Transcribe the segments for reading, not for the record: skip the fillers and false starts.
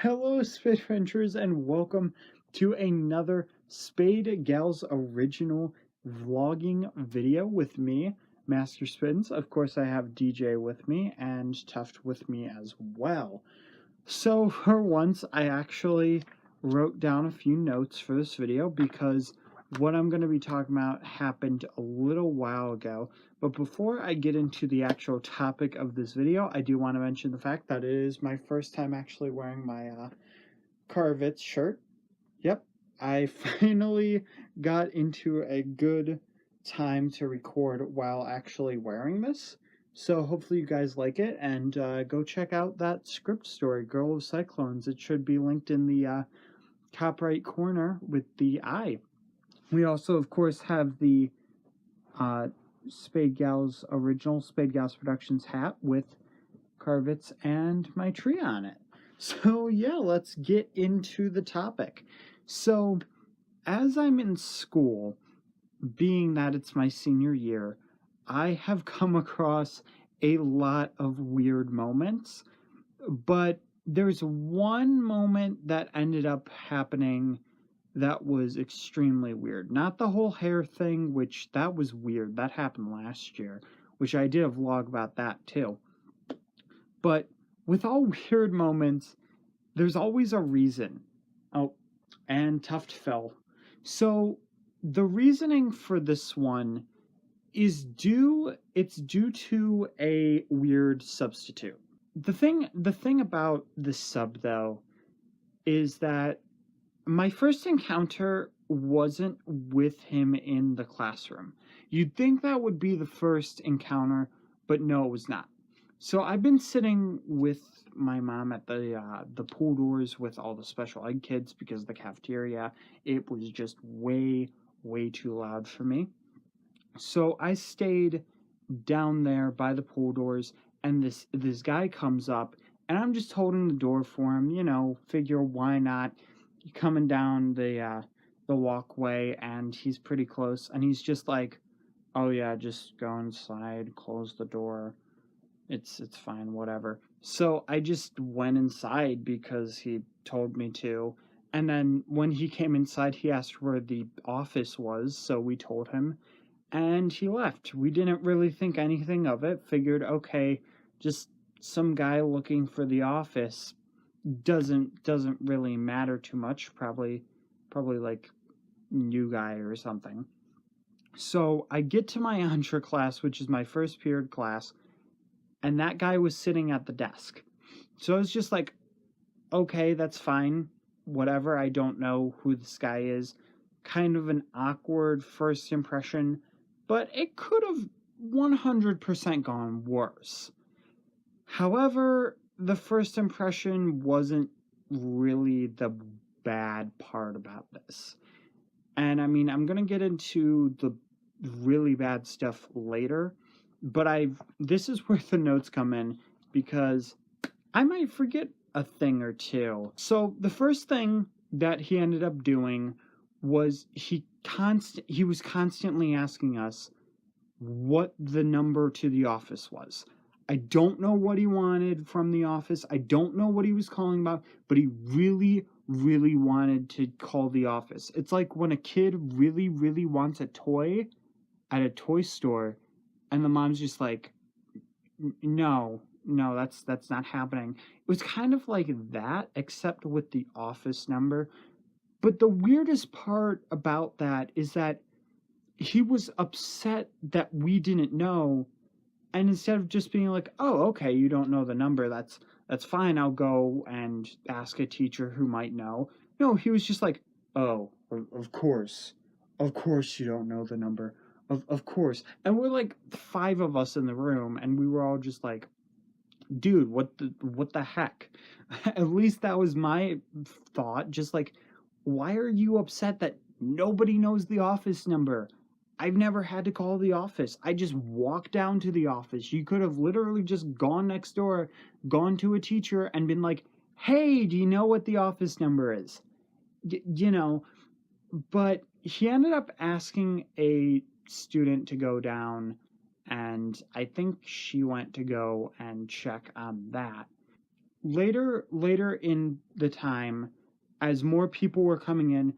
Hello, Spade Adventures, and welcome to another Spade Gals original vlogging video with me, Master Spins. Of course, I have DJ with me and Tuft with me as well. So, for once, I actually wrote down a few notes for this video because what I'm going to be talking about happened a little while ago. But before I get into the actual topic of this video, I do want to mention the fact that it is my first time actually wearing my Carvitz shirt. Yep, I finally got into a good time to record while actually wearing this. So hopefully you guys like it, and go check out that script story, Girl of Cyclones. It should be linked in the top right corner with the eye. We also, of course, have the Spade Gals original Spade Gals Productions hat with Carvitz and my tree on it. So yeah, let's get into the topic. So as I'm in school, being that it's my senior year, I have come across a lot of weird moments, but there's one moment that ended up happening that was extremely weird. Not the whole hair thing, which that was weird. That happened last year, which I did a vlog about that too. But with all weird moments, there's always a reason. Oh, and Tuft fell. So the reasoning for this one is due to a weird substitute. The thing about this sub though is that my first encounter wasn't with him in the classroom. You'd think that would be the first encounter, but no, it was not. So I've been sitting with my mom at the pool doors with all the special ed kids because the cafeteria, it was just way too loud for me. So I stayed down there by the pool doors, and this guy comes up, and I'm just holding the door for him, you know, figure why not, coming down the walkway, and he's pretty close, and he's just like, oh yeah, just go inside, close the door, it's fine, whatever. So I just went inside because he told me to, and then when he came inside, he asked where the office was, so we told him, and he left. We didn't really think anything of it, figured, okay, just some guy looking for the office, doesn't really matter too much, probably like new guy or something. So I get to my Entra class, which is my first period class, and that guy was sitting at the desk. So I was just like, okay, that's fine, whatever, I don't know who this guy is. Kind of an awkward first impression, but it could have 100% gone worse. However, the first impression wasn't really the bad part about this. And I mean, I'm going to get into the really bad stuff later, but this is where the notes come in because I might forget a thing or two. So the first thing that he ended up doing was he was constantly asking us what the number to the office was. I don't know what he wanted from the office. I don't know what he was calling about, but he really wanted to call the office. It's like when a kid really wants a toy at a toy store, and the mom's just like, no, that's not happening. It was kind of like that, except with the office number. But the weirdest part about that is that he was upset that we didn't know, and instead of just being like, oh, okay, you don't know the number, that's fine, I'll go and ask a teacher who might know. No, he was just like, oh, of course you don't know the number, of course. And we're like 5 of us in the room, and we were all just like, dude, what the heck? At least that was my thought, just like, why are you upset that nobody knows the office number? I've never had to call the office. I just walked down to the office. You could have literally just gone next door, gone to a teacher, and been like, hey, do you know what the office number is? You know, but he ended up asking a student to go down, and I think she went to go and check on that. later in the time, as more people were coming in,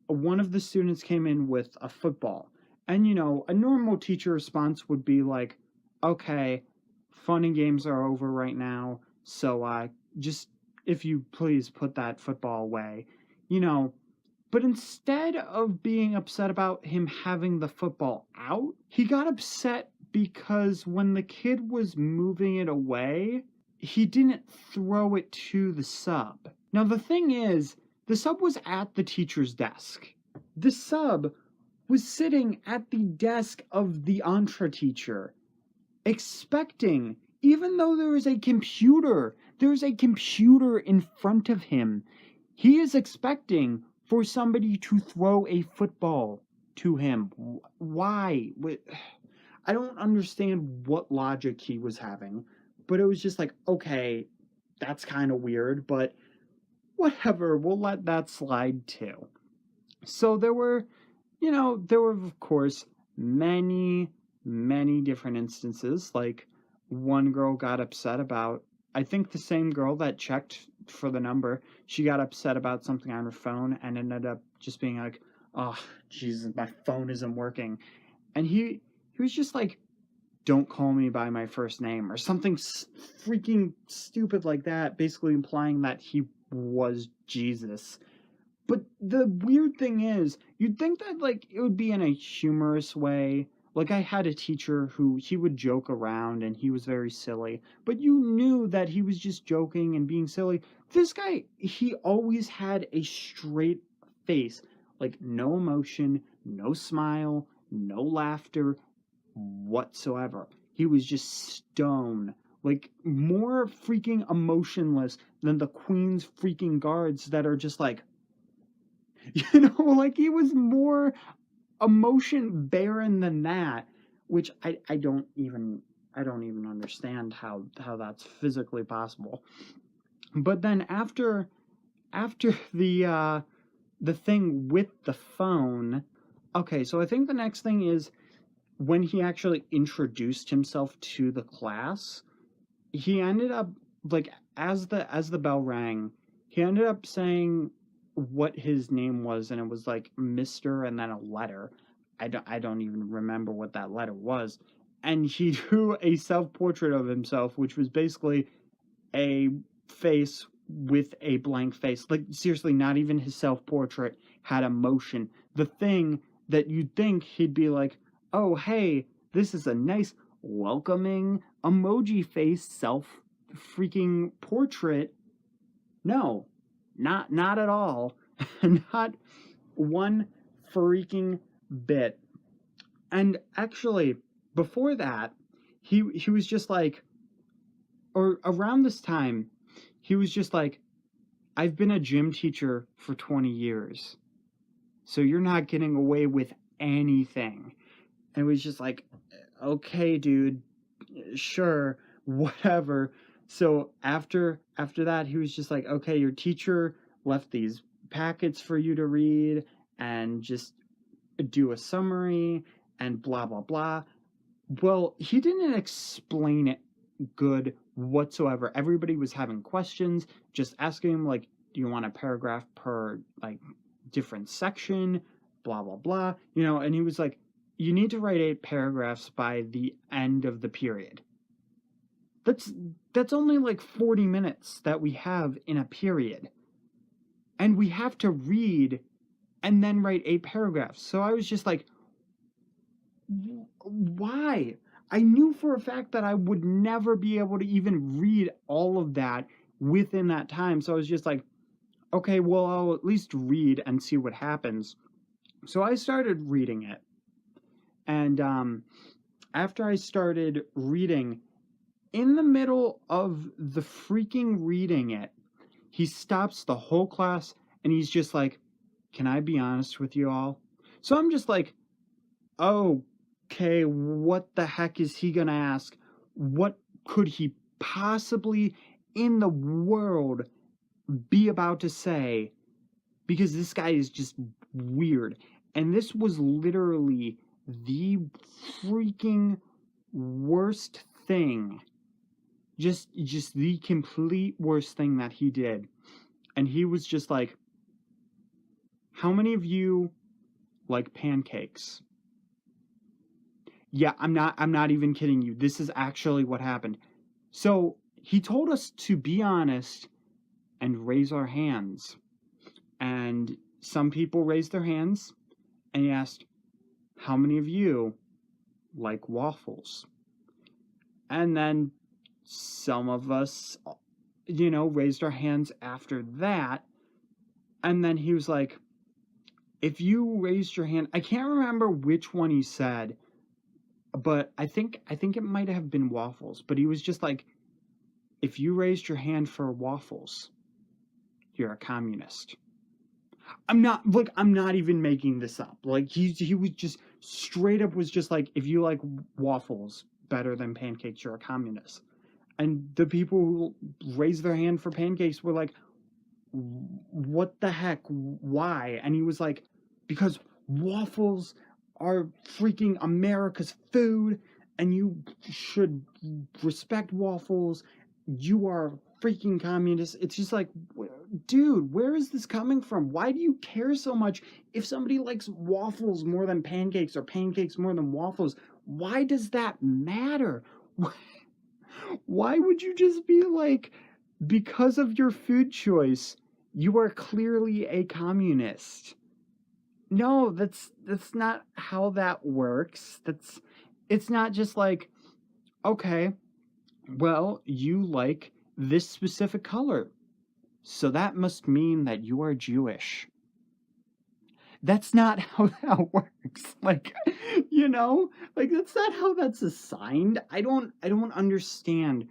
one of the students came in with a football. And a normal teacher response would be like, okay, fun and games are over right now, so just, if you please put that football away. You know, but instead of being upset about him having the football out, he got upset because when the kid was moving it away, he didn't throw it to the sub. Now, the thing is, the sub was at the teacher's desk. The sub was sitting at the desk of the Entra teacher, expecting, even though there's a computer in front of him, he is expecting for somebody to throw a football to him. Why? I don't understand what logic he was having, but it was just like, okay, that's kind of weird, but whatever, we'll let that slide too. So there were of course many different instances. Like, one girl got upset about, I think the same girl that checked for the number, she got upset about something on her phone and ended up just being like, oh, Jesus, my phone isn't working. And he was just like, don't call me by my first name, or something freaking stupid like that, basically implying that he was Jesus. But the weird thing is, you'd think that, like, it would be in a humorous way. Like, I had a teacher who, he would joke around and he was very silly, but you knew that he was just joking and being silly. This guy, he always had a straight face. Like, no emotion, no smile, no laughter whatsoever. He was just stone. Like, more freaking emotionless than the Queen's freaking guards that are just like, like, he was more emotion barren than that, which I don't even understand how that's physically possible. But then after the thing with the phone, okay, so I think the next thing is when he actually introduced himself to the class, he ended up, like, as the bell rang, he ended up saying what his name was, and it was like Mr. and then a letter. I don't even remember what that letter was. And he drew a self-portrait of himself, which was basically a face with a blank face. Like, seriously, not even his self-portrait had emotion. The thing that you'd think he'd be like, oh, hey, this is a nice, welcoming, emoji face self-freaking portrait. No, not at all. Not one freaking bit. And actually, before that, he was just like, or around this time, he was just like, I've been a gym teacher for 20 years, so you're not getting away with anything. And it was just like, okay, dude, sure, whatever. So after that, he was just like, okay, your teacher left these packets for you to read and just do a summary and blah, blah, blah. Well, he didn't explain it good whatsoever. Everybody was having questions, just asking him, like, do you want a paragraph per, like, different section, blah, blah, blah, and he was like, you need to write 8 paragraphs by the end of the period. That's only like 40 minutes that we have in a period. And we have to read and then write 8 paragraphs. So I was just like, why? I knew for a fact that I would never be able to even read all of that within that time. So I was just like, okay, well, I'll at least read and see what happens. So I started reading it. And after I started reading, in the middle of the freaking reading it, he stops the whole class and he's just like, can I be honest with you all? So I'm just like, okay, what the heck is he gonna ask? What could he possibly in the world be about to say? Because this guy is just weird. And this was literally the freaking worst thing just the complete worst thing that he did. And he was just like, how many of you like pancakes? Yeah, I'm not even kidding you. This is actually what happened. So he told us to be honest and raise our hands. And some people raised their hands, and he asked, how many of you like waffles? And then some of us, raised our hands after that. And then he was like, if you raised your hand, I can't remember which one he said, but I think it might have been waffles. But he was just like, if you raised your hand for waffles, you're a communist. I'm not even making this up. Like he was just straight up was just like, if you like waffles better than pancakes, you're a communist. And the people who raised their hand for pancakes were like, what the heck? Why? And he was like, because waffles are freaking America's food, and you should respect waffles. You are freaking communist. It's just like, dude, where is this coming from? Why do you care so much if somebody likes waffles more than pancakes or pancakes more than waffles? Why does that matter? Why would you just be like, because of your food choice, you are clearly a communist? No, that's not how that works. It's not just like, okay, well, you like this specific color, so that must mean that you are Jewish. That's not how that works. Like, that's not how that's assigned. I don't understand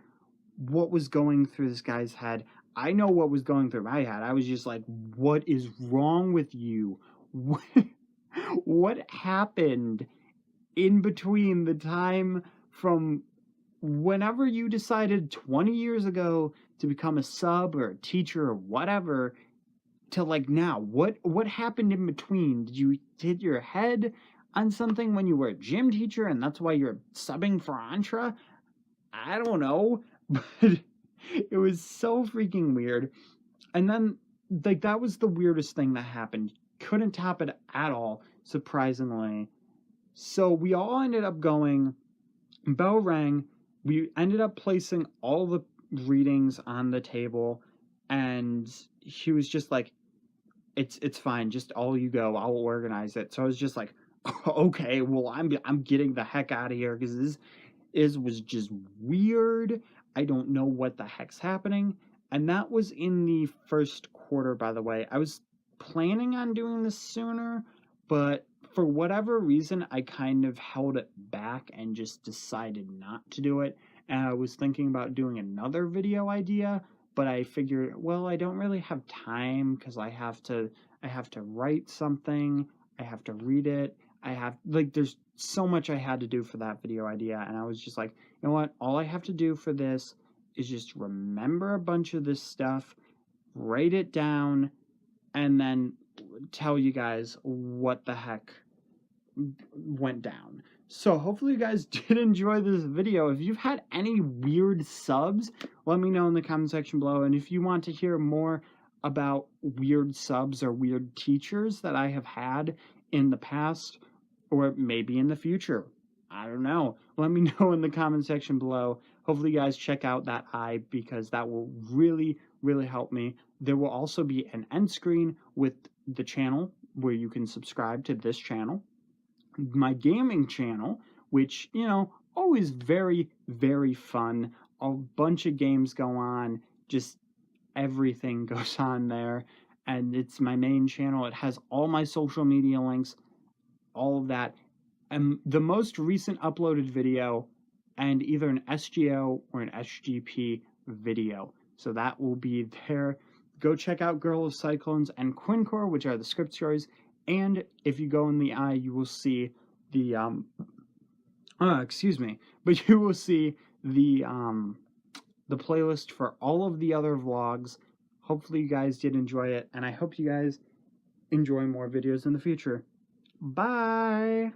what was going through this guy's head. I know what was going through my head. I was just like, what is wrong with you? What happened in between the time from whenever you decided 20 years ago to become a sub or a teacher or whatever to like now? What happened in between? Did you hit your head on something when you were a gym teacher and that's why you're subbing for Entra? I don't know, but it was so freaking weird. And then, like, that was the weirdest thing that happened. Couldn't top it at all, surprisingly. So we all ended up going, bell rang, we ended up placing all the readings on the table, and he was just like, it's fine, just all you go, I'll organize it. So I was just like, okay, well, I'm getting the heck out of here, because this was just weird. I don't know what the heck's happening. And that was in the first quarter, by the way. I was planning on doing this sooner, but for whatever reason, I kind of held it back and just decided not to do it. And I was thinking about doing another video idea, but I figured, well, I don't really have time because I have to write something, I have to read it, there's so much I had to do for that video idea, and I was just like, you know what, all I have to do for this is just remember a bunch of this stuff, write it down, and then tell you guys what the heck went down. So hopefully you guys did enjoy this video. If you've had any weird subs, let me know in the comment section below. And if you want to hear more about weird subs or weird teachers that I have had in the past, or maybe in the future, I don't know, let me know in the comment section below. Hopefully you guys check out that eye, because that will really, really help me. There will also be an end screen with the channel where you can subscribe to this channel, my gaming channel, which, always very, very fun. A bunch of games go on, just everything goes on there. And it's my main channel. It has all my social media links, all of that. And the most recent uploaded video, and either an SGO or an SGP video. So that will be there. Go check out Girl of Cyclones and Quincor, which are the script stories. And if you go in the eye, you will see the but you will see the playlist for all of the other vlogs. Hopefully you guys did enjoy it, and I hope you guys enjoy more videos in the future. Bye!